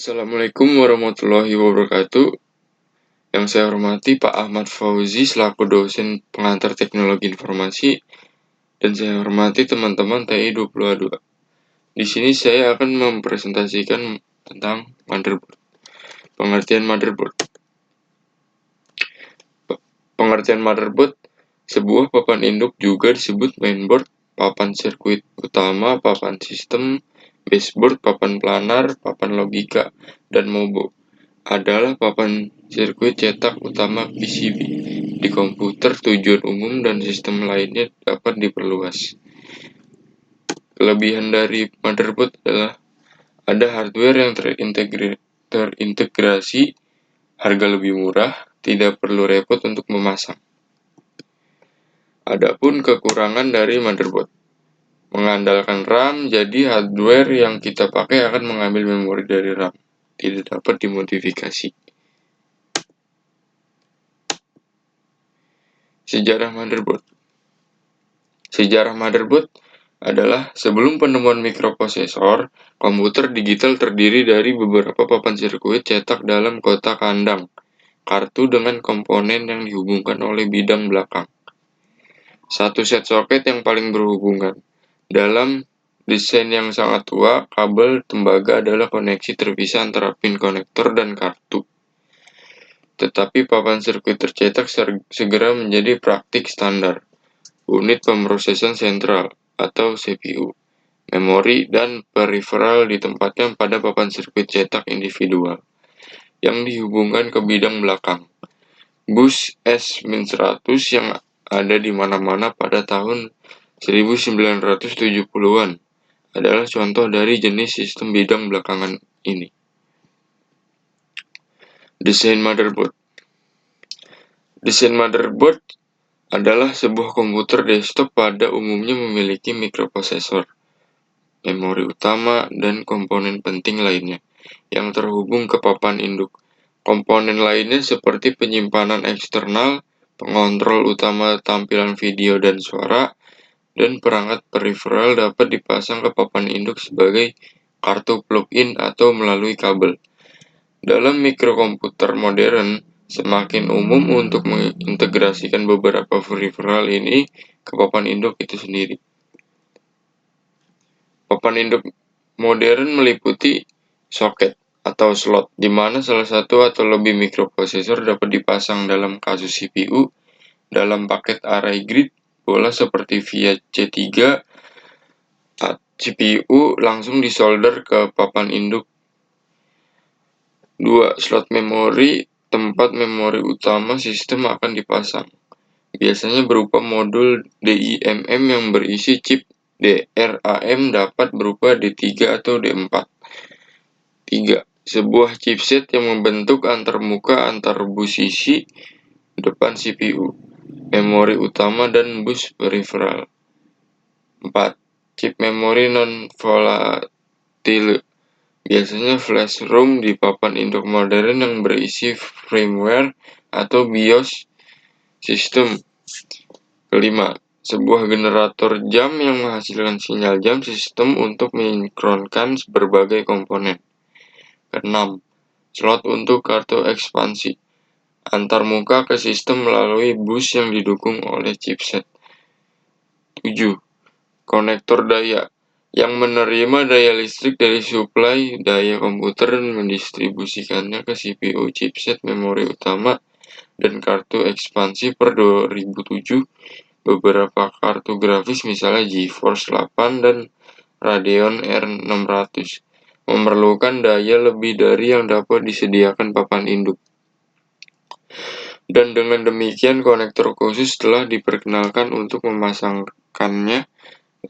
Assalamualaikum warahmatullahi wabarakatuh. Yang saya hormati Pak Ahmad Fauzi selaku dosen pengantar teknologi informasi, dan saya hormati teman-teman TI 2022. Di sini saya akan mempresentasikan tentang motherboard. Pengertian motherboard. Pengertian motherboard, sebuah papan induk juga disebut mainboard, papan sirkuit utama, papan sistem, baseboard, papan planar, papan logika, dan mobo adalah papan sirkuit cetak utama PCB di komputer tujuan umum dan sistem lainnya dapat diperluas. Kelebihan dari motherboard adalah ada hardware yang terintegrasi, harga lebih murah, tidak perlu repot untuk memasang. Adapun kekurangan dari motherboard, mengandalkan RAM, jadi hardware yang kita pakai akan mengambil memori dari RAM, tidak dapat dimodifikasi. Sejarah motherboard. Sejarah motherboard adalah sebelum penemuan mikroprosesor, komputer digital terdiri dari beberapa papan sirkuit cetak dalam kotak kandang, kartu dengan komponen yang dihubungkan oleh bidang belakang. Satu set soket yang paling berhubungan. Dalam desain yang sangat tua, kabel tembaga adalah koneksi terpisah antara pin konektor dan kartu. Tetapi papan sirkuit tercetak segera menjadi praktik standar. Unit pemrosesan sentral atau CPU, memori, dan peripheral ditempatkan pada papan sirkuit cetak individual yang dihubungkan ke bidang belakang. Bus S-100 yang ada di mana-mana pada tahun 1970-an adalah contoh dari jenis sistem bidang belakangan ini. Desain motherboard. Desain motherboard adalah sebuah komputer desktop pada umumnya memiliki mikroprosesor, memori utama, dan komponen penting lainnya yang terhubung ke papan induk. Komponen lainnya seperti penyimpanan eksternal, pengontrol utama tampilan video dan suara, dan perangkat peripheral dapat dipasang ke papan induk sebagai kartu plug-in atau melalui kabel. Dalam mikrokomputer modern, semakin umum untuk mengintegrasikan beberapa peripheral ini ke papan induk itu sendiri. Papan induk modern meliputi soket atau slot, di mana salah satu atau lebih mikroprosesor dapat dipasang dalam kasus CPU dalam paket array grid bola seperti via C3. CPU langsung disolder ke papan induk. 2. Slot memori. Tempat memori utama sistem akan dipasang, biasanya berupa modul DIMM yang berisi chip DRAM, dapat berupa D3 atau D4. 3. Sebuah chipset yang membentuk antarmuka antar bus sisi depan CPU, memori utama, dan bus peripheral. 4. Chip memori non-volatile, biasanya flash ROM di papan induk modern yang berisi firmware atau BIOS sistem. 5. Sebuah generator jam yang menghasilkan sinyal jam sistem untuk mensinkronkan berbagai komponen. 6. Slot untuk kartu ekspansi antarmuka ke sistem melalui bus yang didukung oleh chipset. 7. Konektor daya yang menerima daya listrik dari suplai daya komputer dan mendistribusikannya ke CPU, chipset, memori utama, dan kartu ekspansi. Per 2007, beberapa kartu grafis misalnya GeForce 8 dan Radeon R600 memerlukan daya lebih dari yang dapat disediakan papan induk. Dan dengan demikian konektor khusus telah diperkenalkan untuk memasangkannya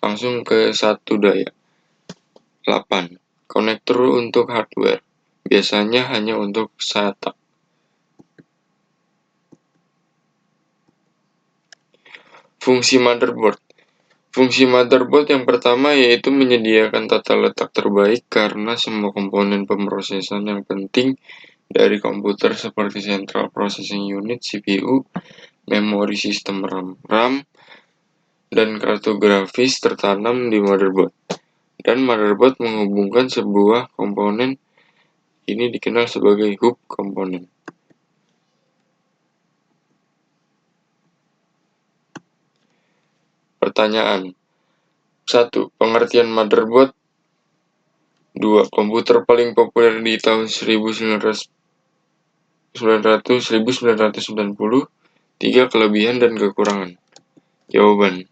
langsung ke satu daya. 8. Konektor untuk hardware, biasanya hanya untuk SATA. Fungsi motherboard. Fungsi motherboard yang pertama yaitu menyediakan tata letak terbaik karena semua komponen pemrosesan yang penting dari komputer seperti Central Processing Unit CPU, memori sistem RAM, dan kartu grafis tertanam di motherboard. Dan motherboard menghubungkan sebuah komponen kini dikenal sebagai hub komponen. Pertanyaan 1. Pengertian motherboard. 2. Komputer paling populer di tahun 1990. 3. Kelebihan dan kekurangan. Jawaban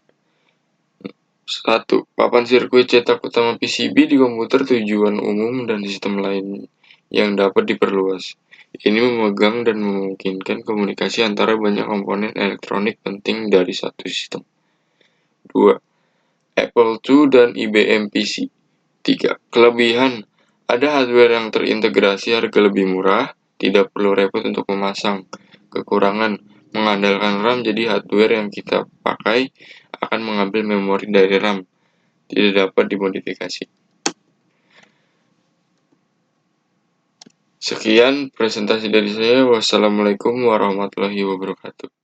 1. Papan sirkuit cetak utama PCB di komputer tujuan umum dan sistem lain yang dapat diperluas. Ini memegang dan memungkinkan komunikasi antara banyak komponen elektronik penting dari satu sistem. 2. Apple II dan IBM PC. 3. Kelebihan. Ada hardware yang terintegrasi, harga lebih murah, tidak perlu repot untuk memasang. Kekurangan. Mengandalkan RAM, jadi hardware yang kita pakai akan mengambil memori dari RAM, tidak dapat dimodifikasi. Sekian presentasi dari saya. Wassalamualaikum warahmatullahi wabarakatuh.